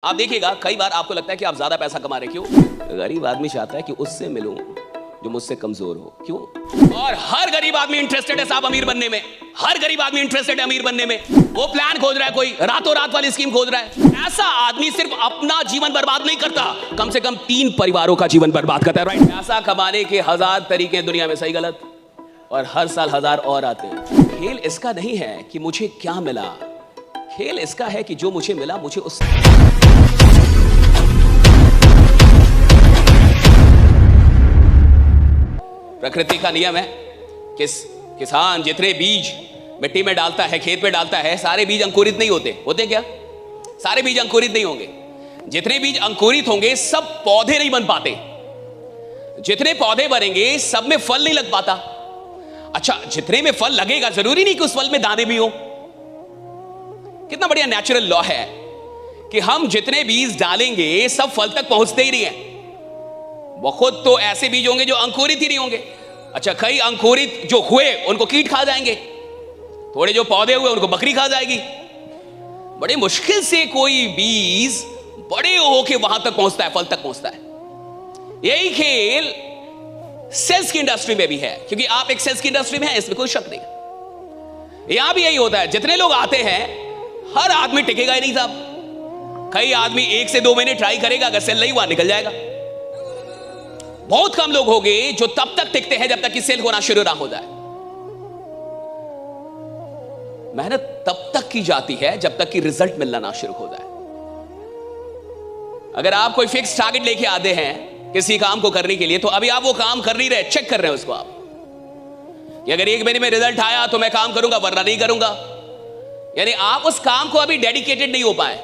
आप देखिएगा कई बार आपको लगता है कि आप ज्यादा पैसा कमा रहे, क्यों? गरीब आदमी चाहता है कि उससे मिलूं जो मुझसे कमजोर हो, क्यों? और हर गरीब आदमी इंटरेस्टेड है साहब अमीर बनने में। हर गरीब आदमी इंटरेस्टेड है अमीर बनने में। वो प्लान खोज रहा है, कोई रातों रात वाली स्कीम खोज रहा है। ऐसा आदमी सिर्फ अपना जीवन बर्बाद नहीं करता, कम से कम 3 परिवारों का जीवन बर्बाद करता है। राइट? पैसा कमाने के 1000 तरीके दुनिया में, सही गलत, और हर साल 1000 और आते हैं। खेल इसका नहीं है कि मुझे क्या मिला, खेल इसका है कि जो मुझे मिला मुझे उस प्रकृति का नियम है कि किसान जितने बीज मिट्टी में डालता है, खेत में डालता है, सारे बीज अंकुरित नहीं होते। होते क्या? सारे बीज अंकुरित नहीं होंगे। जितने बीज अंकुरित होंगे सब पौधे नहीं बन पाते। जितने पौधे बनेंगे सब में फल नहीं लग पाता। अच्छा, जितने में फल लगेगा जरूरी नहीं कि उस फल में दाने भी हो। कितना बढ़िया नेचुरल लॉ है कि हम जितने बीज डालेंगे सब फल तक पहुंचते ही नहीं है। बहुत तो ऐसे बीज होंगे जो अंकुरित ही नहीं होंगे। अच्छा, कई अंकुरित जो हुए उनको कीट खा जाएंगे, थोड़े जो पौधे हुए उनको बकरी खा जाएगी। बड़े मुश्किल से कोई बीज बड़े होके वहां तक पहुंचता है, फल तक पहुंचता है। यही खेल सेल्स की इंडस्ट्री में भी है, क्योंकि आप एक सेल्स की इंडस्ट्री में हैं, इसमें कोई शक नहीं। यहां भी यही होता है, जितने लोग आते हैं हर आदमी टिकेगा ही नहीं साहब। कई आदमी 1 से 2 महीने ट्राई करेगा, अगर सेल नहीं हुआ निकल जाएगा। बहुत कम लोग होंगे जो तब तक टिकते हैं जब तक कि सेल होना शुरू ना हो जाए। मेहनत तब तक की जाती है जब तक कि रिजल्ट मिलना ना शुरू हो जाए। अगर आप कोई फिक्स टारगेट लेके आते हैं किसी काम को करने के लिए, तो अभी आप वो काम कर नहीं रहे, चेक कर रहे हैं उसको आप कि अगर 1 महीने में रिजल्ट आया तो मैं काम करूंगा, वरना नहीं करूंगा। यानी आप उस काम को अभी डेडिकेटेड नहीं हो पाए।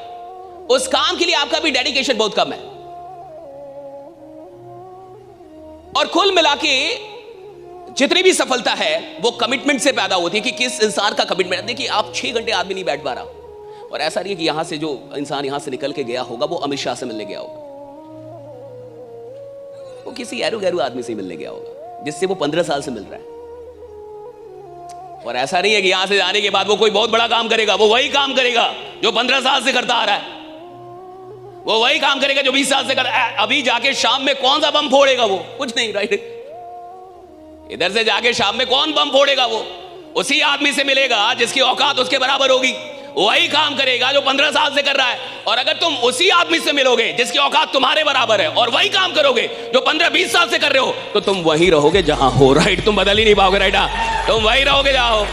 उस काम के लिए आपका भी डेडिकेशन बहुत कम है। और कुल मिला के जितनी भी सफलता है वो कमिटमेंट से पैदा होती है कि किस इंसान का कमिटमेंट। देखिए, आप 6 घंटे आदमी नहीं बैठ पा रहा, और ऐसा नहीं है कि यहां से जो इंसान यहां से निकल के गया होगा वो अमित शाह से मिलने गया होगा, वो किसी एरू गैरू आदमी से मिलने गया होगा जिससे वो 15 साल से मिल रहा है। और ऐसा नहीं है कि यहां से जाने के बाद वो कोई बहुत बड़ा काम करेगा। वो वही काम करेगा जो 15 साल से करता आ रहा है। वो वही काम करेगा जो 20 साल से कर। अभी जाके शाम में कौन सा बम फोड़ेगा? वो कुछ नहीं। राइट? इधर से जाके शाम में कौन बम फोड़ेगा? वो उसी आदमी से मिलेगा जिसकी औकात उसके बराबर होगी। वही काम करेगा जो 15 साल से कर रहा है। और अगर तुम उसी आदमी से मिलोगे जिसकी औकात तुम्हारे बराबर है और वही काम करोगे जो 15-20 साल से कर रहे हो, तो तुम वही रहोगे जहां हो। राइट? तुम बदल ही नहीं पाओगे। राइट? तुम वही रहोगे जहां हो।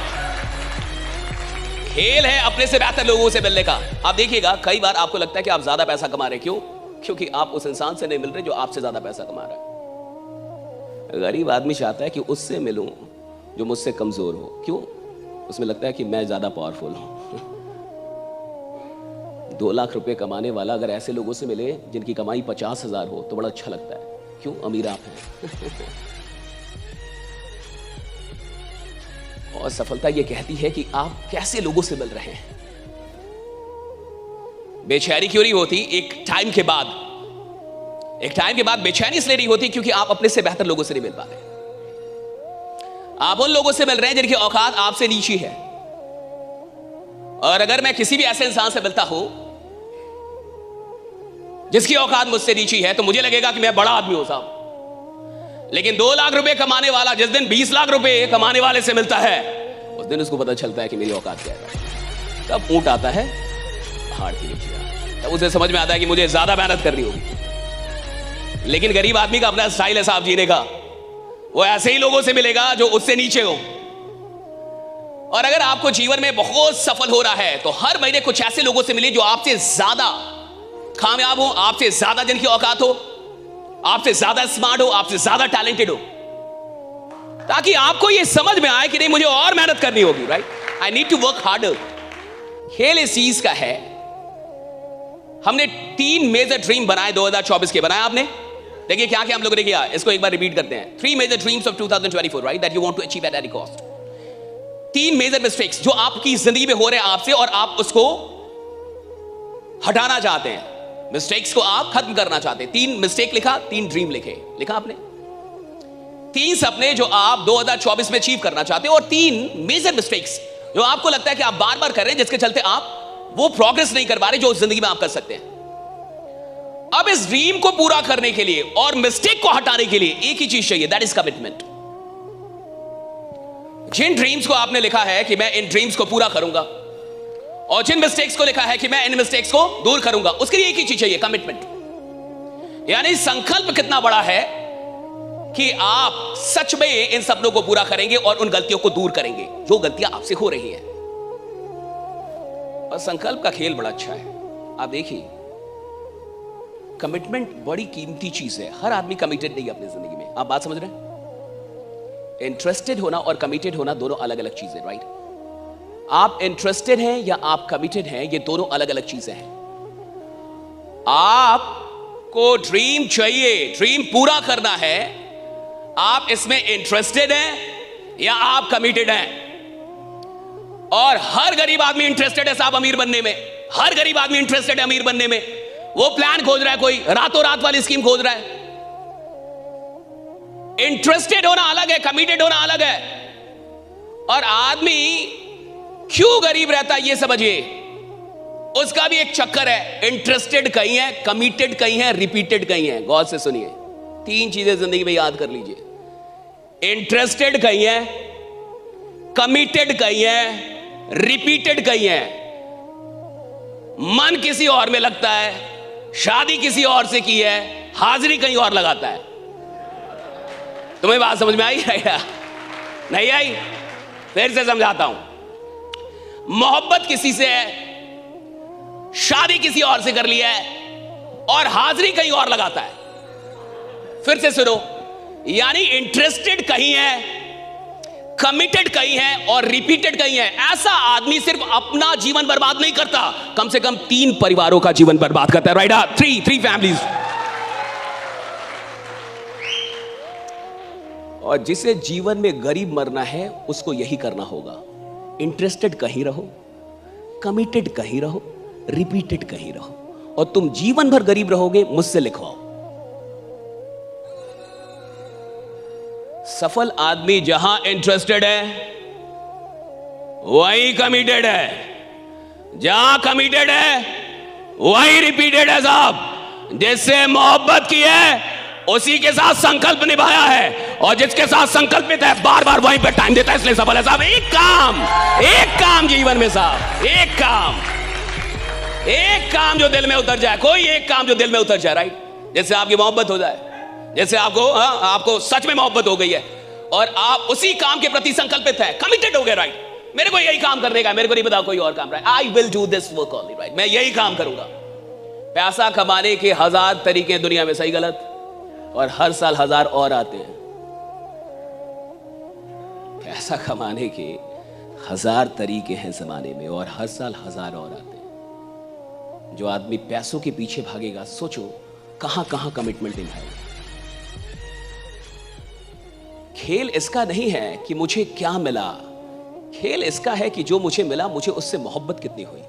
खेल है अपने से बेहतर लोगों से मिलने का। आप देखिएगा कई बार आपको लगता है कि आप ज्यादा पैसा कमा रहे, क्यों? क्योंकि आप उस इंसान से नहीं मिल रहे जो आपसे ज्यादा पैसा कमा रहा है। गरीब आदमी चाहता है कि उससे मिलूं जो मुझसे कमजोर हो, क्यों? उसमें लगता है कि मैं ज्यादा पावरफुल हूं। 2 लाख रुपए कमाने वाला अगर ऐसे लोगों से मिले जिनकी कमाई 50,000 हो तो बड़ा अच्छा लगता है, क्यों? अमीर आप हैं। और सफलता यह कहती है कि आप कैसे लोगों से मिल रहे हैं। बेचैनी क्यों नहीं होती? एक टाइम के बाद बेचैनी इसलिए नहीं होती क्योंकि आप अपने से बेहतर लोगों से नहीं मिल पा रहे। आप उन लोगों से मिल रहे हैं जिनकी औकात आपसे नीची है। और अगर मैं किसी भी ऐसे इंसान से मिलता हूं जिसकी औकात मुझसे नीची है, तो मुझे लगेगा कि मैं बड़ा आदमी हूं साहब। लेकिन 2 लाख रुपए कमाने वाला जिस दिन 20 लाख रुपए कमाने वाले से मिलता है, उस दिन उसको पता चलता है कि मेरी औकात क्या है। तब ऊंट आता है पहाड़ के नीचे, तब उसे समझ में आता है कि मुझे ज्यादा मेहनत करनी होगी। लेकिन गरीब आदमी का अपना स्टाइल है साहब जीने का। वो ऐसे ही लोगों से मिलेगा जो उससे नीचे हो। और अगर आपको जीवन में बहुत सफल हो रहा है, तो हर महीने कुछ ऐसे लोगों से मिले जो आपसे ज्यादा कामयाब हो, आपसे ज्यादा जिनकी औकात हो, आपसे ज्यादा स्मार्ट हो, आपसे ज्यादा टैलेंटेड हो, ताकि आपको यह समझ में आए कि नहीं, मुझे और मेहनत करनी होगी। Right? I need to work harder. खेल इस चीज का है। हमने 3 मेजर ड्रीम बनाए 2024 के। बनाए आपने? देखिए क्या क्या हम लोगों ने किया, इसको एक बार रिपीट करते हैं। 3 major dreams of 2024, right, that you want to achieve at any cost. 3 major mistakes जो आपकी जिंदगी में हो रहे हैं आपसे, और आप उसको हटाना चाहते हैं। मिस्टेक्स को आप खत्म करना चाहते हैं। 3 मिस्टेक लिखा, 3 ड्रीम लिखा आपने। 3 सपने जो आप 2024 में अचीव करना चाहते हैं, और 3 मेजर मिस्टेक्स जो आपको लगता है कि आप बार बार कर रहे हैं, जिसके चलते आप वो प्रोग्रेस नहीं कर पा रहे जो जिंदगी में आप कर सकते हैं। अब इस ड्रीम को पूरा करने के लिए और मिस्टेक को हटाने के लिए एक ही चीज चाहिए, दैट इज कमिटमेंट। जिन ड्रीम्स को आपने लिखा है कि मैं इन ड्रीम्स को पूरा करूंगा, और जिन मिस्टेक्स को लिखा है कि मैं इन मिस्टेक्स को दूर करूंगा, उसके लिए एक ही चीज चाहिए, कमिटमेंट। यानी संकल्प कितना बड़ा है कि आप सच में इन सपनों को पूरा करेंगे और उन गलतियों को दूर करेंगे जो गलतियां आपसे हो रही हैं। और संकल्प का खेल बड़ा अच्छा है। आप देखिए, कमिटमेंट बड़ी कीमती चीज है। हर आदमी कमिटेड नहीं है अपनी जिंदगी में। आप बात समझ रहे हैं? इंटरेस्टेड होना और कमिटेड होना दोनों अलग अलग चीजें, राइट? आप इंटरेस्टेड हैं या आप कमिटेड हैं, ये दोनों अलग अलग चीजें हैं। आपको ड्रीम चाहिए, ड्रीम पूरा करना है, आप इसमें इंटरेस्टेड हैं या आप कमिटेड हैं? और हर गरीब आदमी इंटरेस्टेड है साहब अमीर बनने में। हर गरीब आदमी इंटरेस्टेड है अमीर बनने में। वो प्लान खोज रहा है, कोई रातों रात वाली स्कीम खोज रहा है। इंटरेस्टेड होना अलग है, कमिटेड होना अलग है। और आदमी क्यों गरीब रहता है ये समझिए, उसका भी एक चक्कर है। इंटरेस्टेड कहीं है, कमिटेड कहीं है, रिपीटेड कहीं है। गौर से सुनिए, 3 चीजें जिंदगी में याद कर लीजिए। इंटरेस्टेड कहीं है, कमिटेड कहीं है, रिपीटेड कहीं है। मन किसी और में लगता है, शादी किसी और से की है, हाजिरी कहीं और लगाता है। तुम्हें बात समझ में आई है? नहीं आई? फिर से समझाता हूं। मोहब्बत किसी से है, शादी किसी और से कर लिया है, और हाजिरी कहीं और लगाता है। फिर से सुनो, यानी इंटरेस्टेड कहीं है, कमिटेड कहीं है, और रिपीटेड कहीं है। ऐसा आदमी सिर्फ अपना जीवन बर्बाद नहीं करता, कम से कम 3 परिवारों का जीवन बर्बाद करता है, राइट? 3 फैमिलीज। और जिसे जीवन में गरीब मरना है उसको यही करना होगा। इंटरेस्टेड कहीं रहो, कमिटेड कहीं रहो, रिपीटेड कहीं रहो, और तुम जीवन भर गरीब रहोगे। मुझसे लिखवाओ। सफल आदमी जहां इंटरेस्टेड है वही कमिटेड है, जहां कमिटेड है वही रिपीटेड है साहब। जिससे मोहब्बत की है उसी के साथ संकल्प निभाया है, और जिसके साथ संकल्पित है बार बार वहीं पे टाइम देता है, इसलिए सफल है साहब। एक काम जीवन में साहब, एक काम जो दिल में उतर जाए, कोई एक काम जो दिल में उतर जाए, राइट? जैसे आपकी मोहब्बत हो जाए, जैसे आपको सच में मोहब्बत हो गई है और आप उसी काम के प्रति संकल्पित है, कमिटेड हो गए, राइट? मेरे को यही काम करने का, मेरे को नहीं पता कोई और काम, right? I will do this work only, right? मैं यही काम करूंगा। पैसा कमाने के 1000 तरीके हैं दुनिया में, सही गलत, और हर साल 1000 और आते हैं। पैसा कमाने के 1000 तरीके हैं जमाने में, और हर साल 1000 और आते हैं। जो आदमी पैसों के पीछे भागेगा, सोचो कहां कहां कमिटमेंट निभाएगा। खेल इसका नहीं है कि मुझे क्या मिला, खेल इसका है कि जो मुझे मिला मुझे उससे मोहब्बत कितनी हुई।